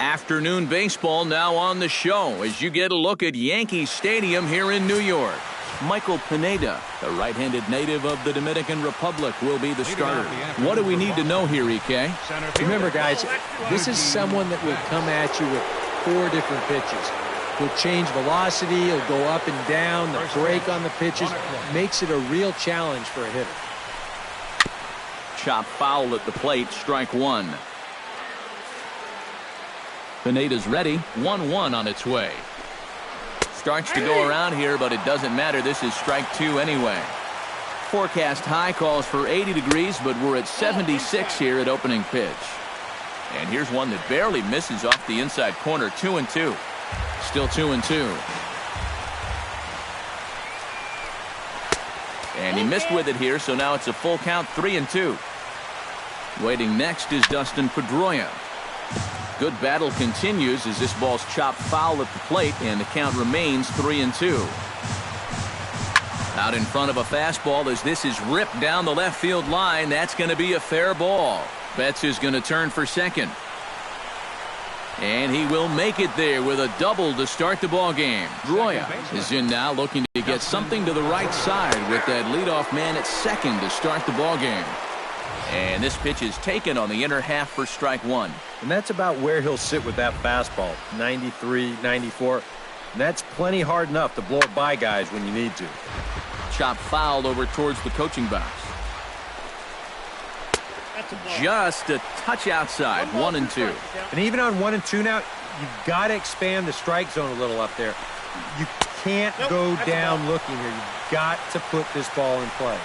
Afternoon baseball now on the show as you get a look at Yankee Stadium here in New York. Michael Pineda, the right-handed native of the Dominican Republic, will be the starter. What do we need to know here, EK? Remember, guys, this is someone that will come at you with 4 different pitches. He'll change velocity, he'll go up and down, the break on the pitches makes it a real challenge for a hitter. Chop foul at the plate, strike 1. Pineda's ready, 1-1 on its way. Starts to go around here, but it doesn't matter. This is strike 2 anyway. Forecast high calls for 80 degrees, but we're at 76 here at opening pitch. And here's one that barely misses off the inside corner, 2-2. Still 2-2. And he missed with it here, so now it's a full count, 3-2. Waiting next is Dustin Pedroia. Good battle continues as this ball's chopped foul at the plate, and the count remains 3-2. Out in front of a fastball as this is ripped down the left field line. That's going to be a fair ball. Betts is going to turn for second. And he will make it there with a double to start the ball game. Pedroia is in now, looking to get something to the right side with that leadoff man at second to start the ball game. And this pitch is taken on the inner half for strike 1. And that's about where he'll sit with that fastball, 93, 94. And that's plenty hard enough to blow it by guys when you need to. Chop fouled over towards the coaching box. Just a touch outside, 1-2. And even on 1-2 now, you've got to expand the strike zone a little up there. You can't go down looking here. You've got to put this ball in play.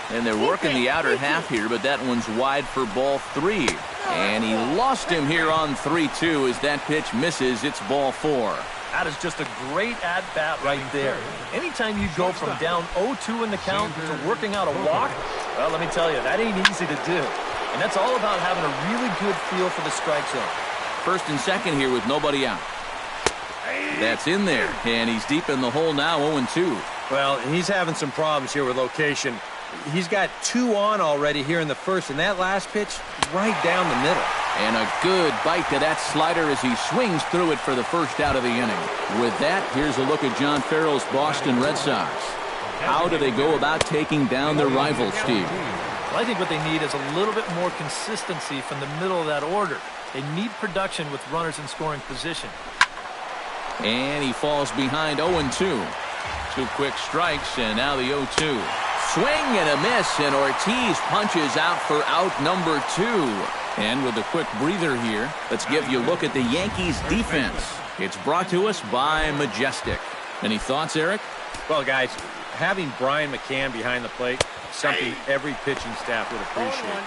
And they're working the outer half here, but that one's wide for ball 3. And he lost him here on 3-2 as that pitch misses. It's ball 4. That is just a great at-bat right there. Anytime you go from down 0-2 in the count to working out a walk, well, let me tell you, that ain't easy to do. And that's all about having a really good feel for the strike zone. First and second here with nobody out. That's in there, and he's deep in the hole now, 0-2. Well, he's having some problems here with location. He's got 2 on already here in the first, and that last pitch right down the middle. And a good bite to that slider as he swings through it for the first out of the inning. With that, here's a look at John Farrell's Boston Red Sox. How do they go about taking down their rivals, Steve? Well, I think what they need is a little bit more consistency from the middle of that order. They need production with runners in scoring position. And he falls behind 0-2. 2 quick strikes, and now the 0-2. Swing and a miss, and Ortiz punches out for out number 2. And with a quick breather here, let's give you a look at the Yankees defense. It's brought to us by Majestic. Any thoughts, Eric? Well, guys, having Brian McCann behind the plate, something every pitching staff would appreciate.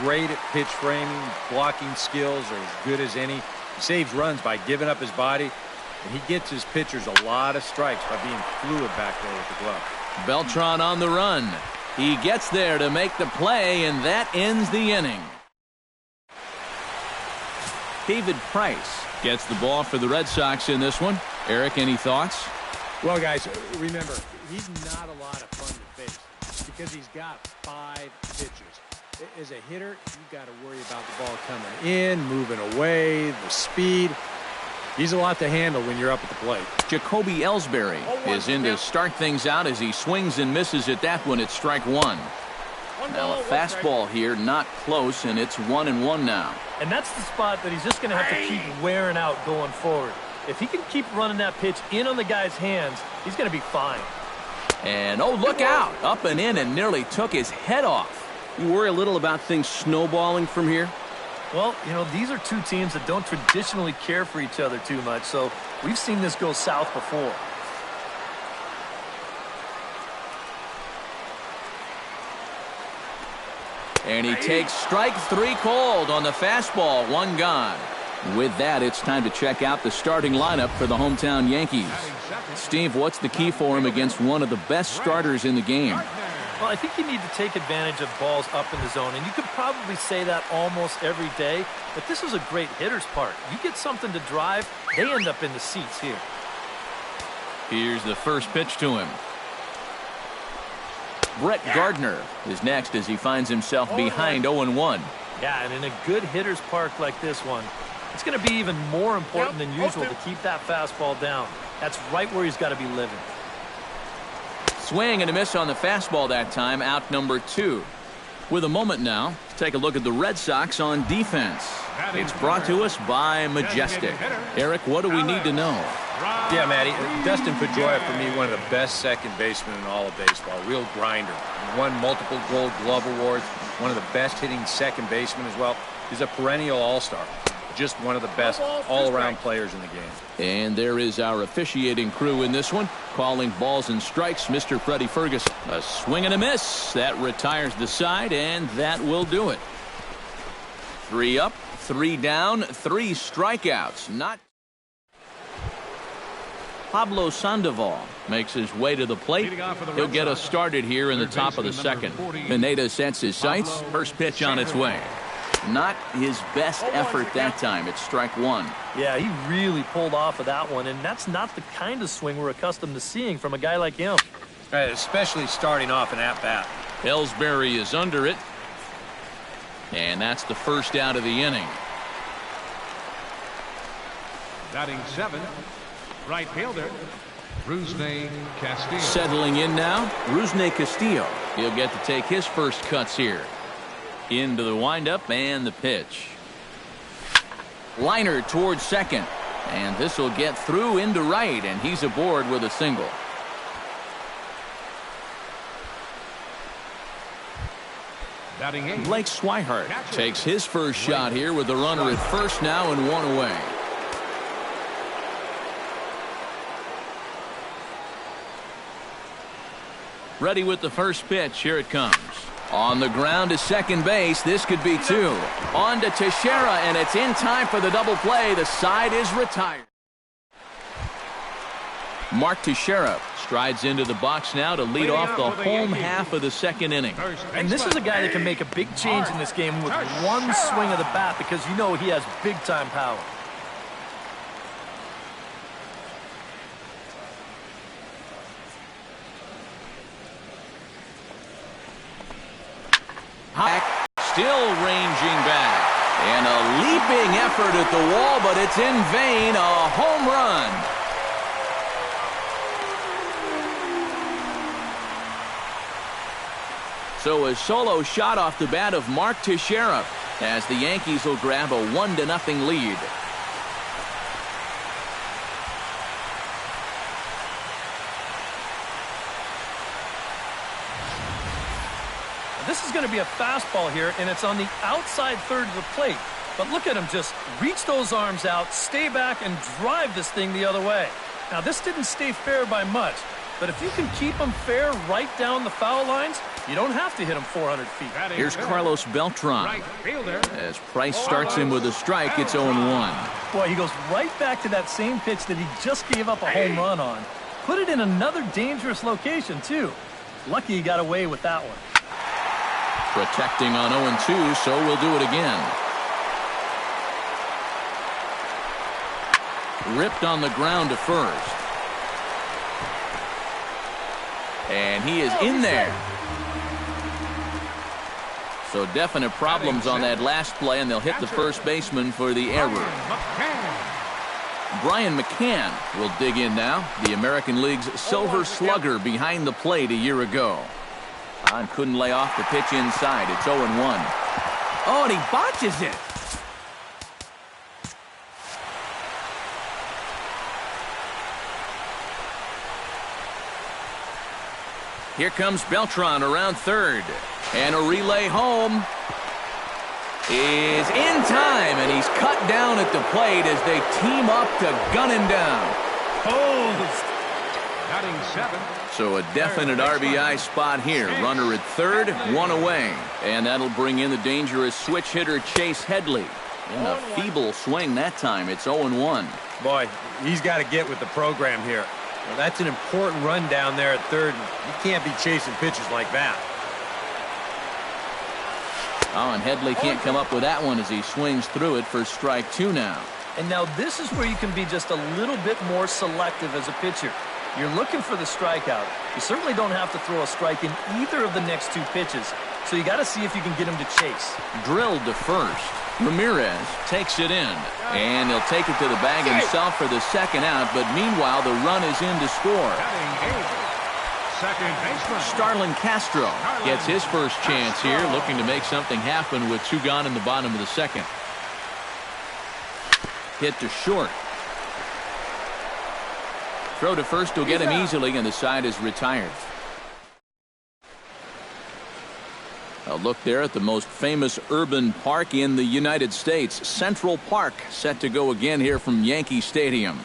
Great at pitch framing, blocking skills are as good as any. He saves runs by giving up his body, and he gets his pitchers a lot of strikes by being fluid back there with the glove. Beltran on the run. He gets there to make the play, and that ends the inning. David Price gets the ball for the Red Sox in this one. Eric, any thoughts? Well, guys, remember, he's not a lot of fun to face because he's got 5 pitches. As a hitter, you've got to worry about the ball coming in, moving away, the speed. He's a lot to handle when you're up at the plate. Jacoby Ellsbury is in to start things out as he swings and misses at that one. It's strike 1. Now a fastball here, not close, and it's 1-1 now. And that's the spot that he's just going to have to keep wearing out going forward. If he can keep running that pitch in on the guy's hands, he's going to be fine. And, oh, look out. Up and in and nearly took his head off. You worry a little about things snowballing from here? Well, you know, these are 2 teams that don't traditionally care for each other too much, so we've seen this go south before. And he takes strike 3 cold on the fastball, 1 gone. With that, it's time to check out the starting lineup for the hometown Yankees. Steve, what's the key for him against one of the best starters in the game? Well, I think you need to take advantage of balls up in the zone, and you could probably say that almost every day, but this is a great hitter's part. You get something to drive, they end up in the seats here. Here's the first pitch to him. Brett Gardner is next as he finds himself behind 0-1. Yeah, and in a good hitter's park like this one, It's going to be even more important than usual to keep that fastball down. That's right where he's got to be living. Swing and a miss on the fastball that time, out number 2. With a moment now, take a look at the Red Sox on defense. It's brought to us by Majestic. Eric, what do we need to know? Yeah, Matty, Dustin Pedroia, for me, one of the best second basemen in all of baseball. Real grinder. Won multiple Gold Glove awards. One of the best hitting second basemen as well. He's a perennial all-star. Just one of the best all-around players in the game. And there is our officiating crew in this one, calling balls and strikes, Mr. Freddie Ferguson. A swing and a miss. That retires the side, and that will do it. 3 up, 3 down, 3 strikeouts. Not Pablo Sandoval makes his way to the plate. He'll get us started here in the top of the second. Pineda sets his sights. First pitch on its way. Not his best effort that time. It's strike 1. Yeah, he really pulled off of that one, and that's not the kind of swing we're accustomed to seeing from a guy like him. Especially starting off an at-bat. Ellsbury is under it. And that's the first out of the inning. Batting 7, right fielder, Rusney Castillo. Settling in now, Rusney Castillo. He'll get to take his first cuts here. Into the windup and the pitch. Liner towards second. And this will get through into right, and he's aboard with a single. Batting 8. Blake Swihart takes his first shot here with the runner at first now and 1 away. Ready with the first pitch. Here it comes. On the ground to second base. This could be 2. On to Teixeira, and it's in time for the double play. The side is retired. Mark Teixeira strides into the box now to lead off the home half of the second inning. And this is a guy that can make a big change in this game with one swing of the bat, because you know he has big-time power. Still ranging back. And a leaping effort at the wall, but it's in vain. A home run. So a solo shot off the bat of Mark Teixeira as the Yankees will grab a 1-0 lead. This is going to be a fastball here, and it's on the outside third of the plate. But look at him just reach those arms out, stay back, and drive this thing the other way. Now, this didn't stay fair by much, but if you can keep them fair right down the foul lines, you don't have to hit them 400 feet. Here's Carlos Beltran. As Price starts him with a strike, it's 0-1. Boy, he goes right back to that same pitch that he just gave up a home run on. Put it in another dangerous location, too. Lucky he got away with that one. Protecting on 0-2, so we'll do it again. Ripped on the ground to first. And he is in there. So definite problems on that last play, and they'll hit the first baseman for the error. Brian McCann will dig in now. The American League's Silver Slugger behind the plate a year ago. And couldn't lay off the pitch inside. It's 0-1. Oh, and he botches it. Here comes Beltran around third. And a relay home is in time, and he's cut down at the plate as they team up to gun him down. Posed. Batting 7. So a definite RBI spot here. Runner at third, 1 away. And that'll bring in the dangerous switch hitter Chase Headley. In a feeble swing that time. It's 0-1. Boy, he's got to get with the program here. Well, that's an important run down there at third. You can't be chasing pitches like that. Oh, and Headley can't come up with that one as he swings through it for strike 2 now. And now this is where you can be just a little bit more selective as a pitcher. You're looking for the strikeout. You certainly don't have to throw a strike in either of the next 2 pitches. So you got to see if you can get him to chase. Drilled to first. Ramirez takes it in, and he'll take it to the bag himself for the second out, but meanwhile the run is in to score. Second baseman Starlin Castro gets his first chance here, looking to make something happen with 2 gone in the bottom of the second. Hit to short. Throw to first will get him easily, and the side is retired. A look there at the most famous urban park in the United States, Central Park, set to go again here from Yankee Stadium.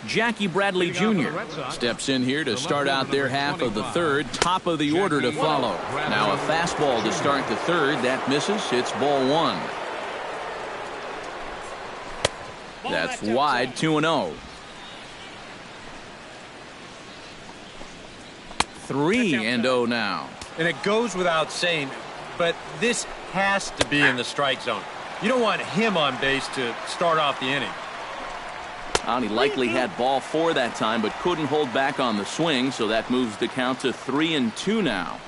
Jackie Bradley Jr. steps in here to start out their half of the third. Top of the order to follow. Now a fastball to start the third. That misses. It's ball 1. That's wide, 2-0. 3-0 now. And it goes without saying, but this has to be in the strike zone. You don't want him on base to start off the inning. He likely had ball 4 that time, but couldn't hold back on the swing, so that moves the count to 3-2 now.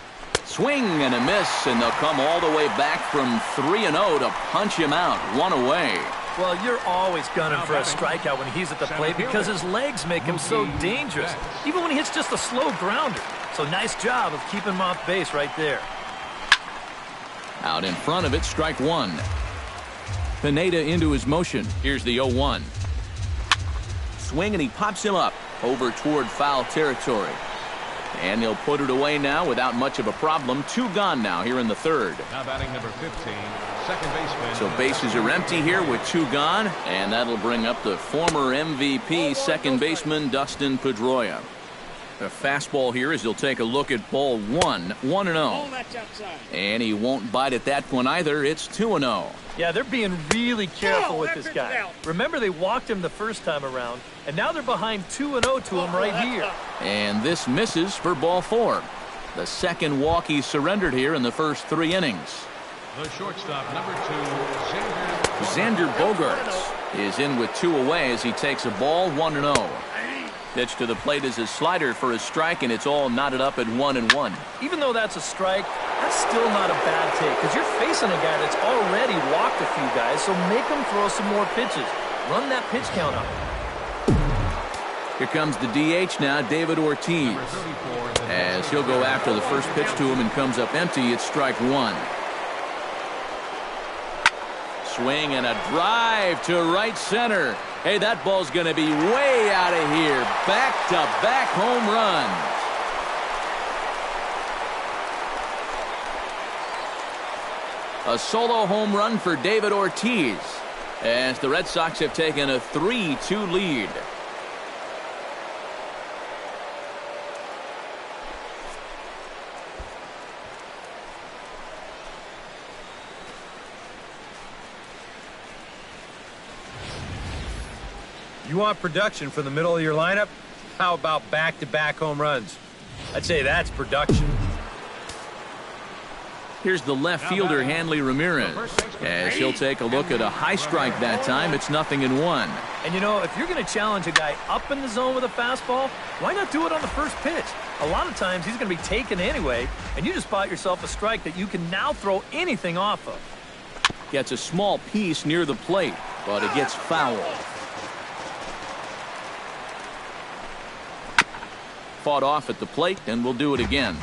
Swing and a miss, and they'll come all the way back from 3-0 to punch him out. 1 away. Well, you're always gunning for a strikeout when he's at the plate because his legs make him so dangerous, even when he hits just a slow grounder. So nice job of keeping him off base right there. Out in front of it, strike 1. Pineda into his motion. Here's the 0-1. Swing, and he pops him up over toward foul territory. And he'll put it away now without much of a problem. 2 gone now here in the third. Now batting number 15, second baseman. So bases are empty here with 2 gone, and that'll bring up the former MVP second baseman Dustin Pedroia. A fastball here as he'll take a look at ball 1. 1-0. And he won't bite at that one either. It's 2-0. Yeah, they're being really careful with this guy. Remember, they walked him the first time around, and now they're behind 2-0 to him right here. And this misses for ball 4. The second walk he surrendered here in the first 3 innings. The shortstop, number 2, Xander Bogaerts is in with 2 away as he takes a ball. 1-0. Pitch to the plate is a slider for a strike, and it's all knotted up at 1-1. Even though that's a strike, that's still not a bad take because you're facing a guy that's already walked a few guys, so make him throw some more pitches. Run that pitch count up. Here comes the DH now, David Ortiz. As he'll go after the first pitch to him and comes up empty, it's strike 1. Swing and a drive to right center. Hey, that ball's going to be way out of here. Back-to-back home runs. A solo home run for David Ortiz as the Red Sox have taken a 3-2 lead. You want production from the middle of your lineup? How about back-to-back home runs? I'd say that's production. Here's the left fielder, Hanley Ramirez, as he'll take a look at a high strike that time. It's 0-1. And, you know, if you're going to challenge a guy up in the zone with a fastball, why not do it on the first pitch? A lot of times he's going to be taken anyway, and you just bought yourself a strike that you can now throw anything off of. Gets a small piece near the plate, but it gets foul. Fought off at the plate, and we'll do it again.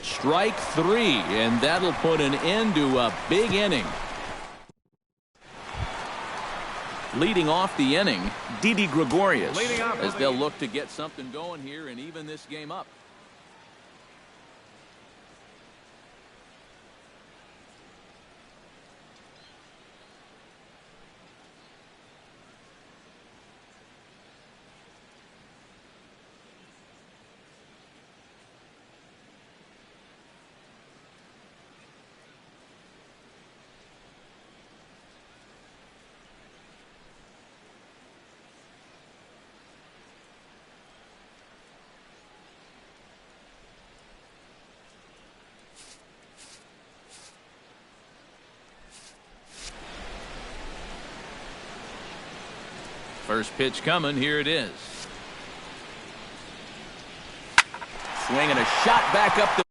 Strike 3, and that'll put an end to a big inning. Leading off the inning, Didi Gregorius, as they'll look to get something going here and even this game up. First pitch coming. Here it is. swing and a shot back up the